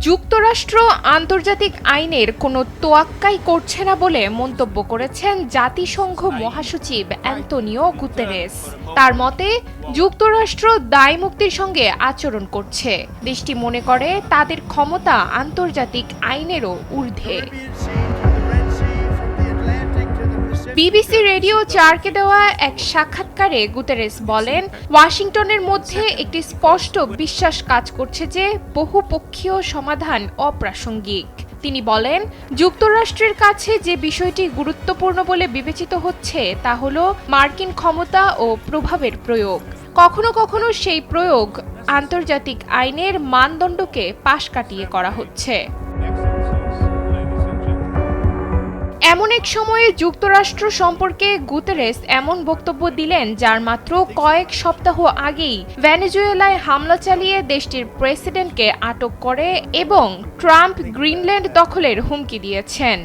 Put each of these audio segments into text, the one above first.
যুক্তরাষ্ট্র আন্তর্জাতিক আইনের কোনো তোয়াক্কাই করছে না বলে মন্তব্য করেছেন জাতিসংঘ মহাসচিব অ্যান্তোনিও গুতেরেস। তার মতে, যুক্তরাষ্ট্র দায়মুক্তির সঙ্গে আচরণ করছে। দেশটি মনে করে তাদের ক্ষমতা আন্তর্জাতিক আইনেরও ঊর্ধ্বে। বিবিসি রেডিও 4কে দেওয়া এক সাক্ষাৎকারে গুতেরেস বলেন, ওয়াশিংটনের মধ্যে একটি স্পষ্ট বিশ্বাস কাজ করছে যে বহুপক্ষীয় সমাধান অপ্রাসঙ্গিক। তিনি বলেন, যুক্তরাষ্ট্রের কাছে যে বিষয়টি গুরুত্বপূর্ণ বলে বিবেচিত হচ্ছে তা হল মার্কিন ক্ষমতা ও প্রভাবের প্রয়োগ। কখনো কখনো সেই প্রয়োগ আন্তর্জাতিক আইনের মানদণ্ডকে পাশ কাটিয়ে করা হচ্ছে। এমন এক সময়ে যুক্তরাষ্ট্র সম্পর্কে গুতেরেস এমন বক্তব্য দিলেন যার মাত্র কয়েক সপ্তাহ আগেই ভেনেজুয়েলায় হামলা চালিয়ে দেশটির প্রেসিডেন্টকে আটক করে এবং ট্রাম্প গ্রিনল্যান্ড দখলের হুমকি দিয়েছেন।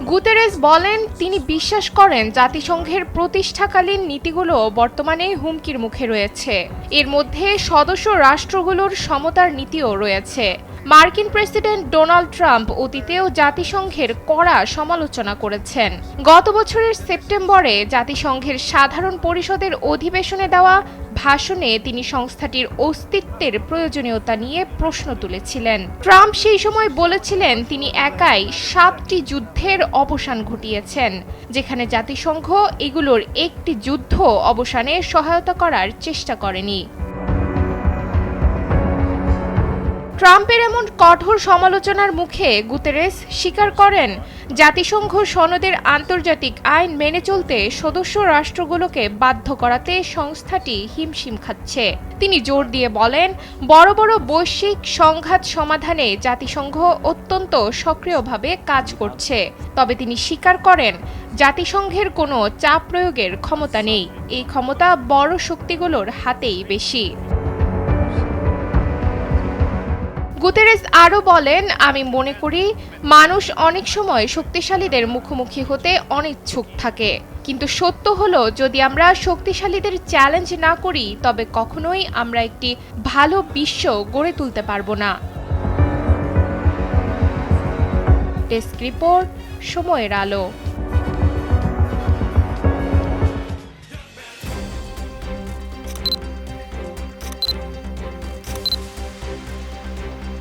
গুতেরেস বলেন, তিনি বিশ্বাস করেন জাতিসংঘের প্রতিষ্ঠাকালীন নীতিগুলো বর্তমানে হুমকির মুখে রয়েছে। এর মধ্যে সদস্য রাষ্ট্রগুলোর সমতার নীতিও রয়েছে। মার্কিন প্রেসিডেন্ট ডোনাল্ড ট্রাম্প অতীতেও জাতিসংঘের কড়া সমালোচনা করেছেন। গত বছরের সেপ্টেম্বরে জাতিসংঘের সাধারণ পরিষদের অধিবেশনে দেওয়া ভাষণে তিনি সংস্থাটির অস্তিত্বের প্রয়োজনীয়তা নিয়ে প্রশ্ন তুলেছিলেন। ট্রাম্প সেই সময় বলেছিলেন তিনি একাই 7টি যুদ্ধের অবসান ঘটিয়েছেন, যেখানে জাতিসংঘ এগুলোর একটি যুদ্ধ অবসানে সহায়তা করার চেষ্টা করেনি। ট্রাম্পের এমন কঠোর সমালোচনার মুখে গুতেরেস স্বীকার করেন, জাতিসংঘ সনদের আন্তর্জাতিক আইন মেনে চলতে সদস্য রাষ্ট্রগুলোকে বাধ্য করাতে সংস্থাটি হিমশিম খাচ্ছে। তিনি জোর দিয়ে বলেন, বড় বড় বৈশ্বিক সংঘাত সমাধানে জাতিসংঘ অত্যন্ত সক্রিয়ভাবে কাজ করছে। তবে তিনি স্বীকার করেন, জাতিসংঘের কোনো চাপ প্রয়োগের ক্ষমতা নেই। এই ক্ষমতা বড় শক্তিগুলোর হাতেই বেশি। গুতেরেস আরও বলেন, আমি মনে করি মানুষ অনেক সময় শক্তিশালীদের মুখোমুখি হতে অনিচ্ছুক থাকে, কিন্তু সত্য হলো যদি আমরা শক্তিশালীদের চ্যালেঞ্জ না করি তবে কখনোই আমরা একটি ভালো বিশ্ব গড়ে তুলতে পারবো না। ডেস্ক রিপোর্ট, সময়ের আলো।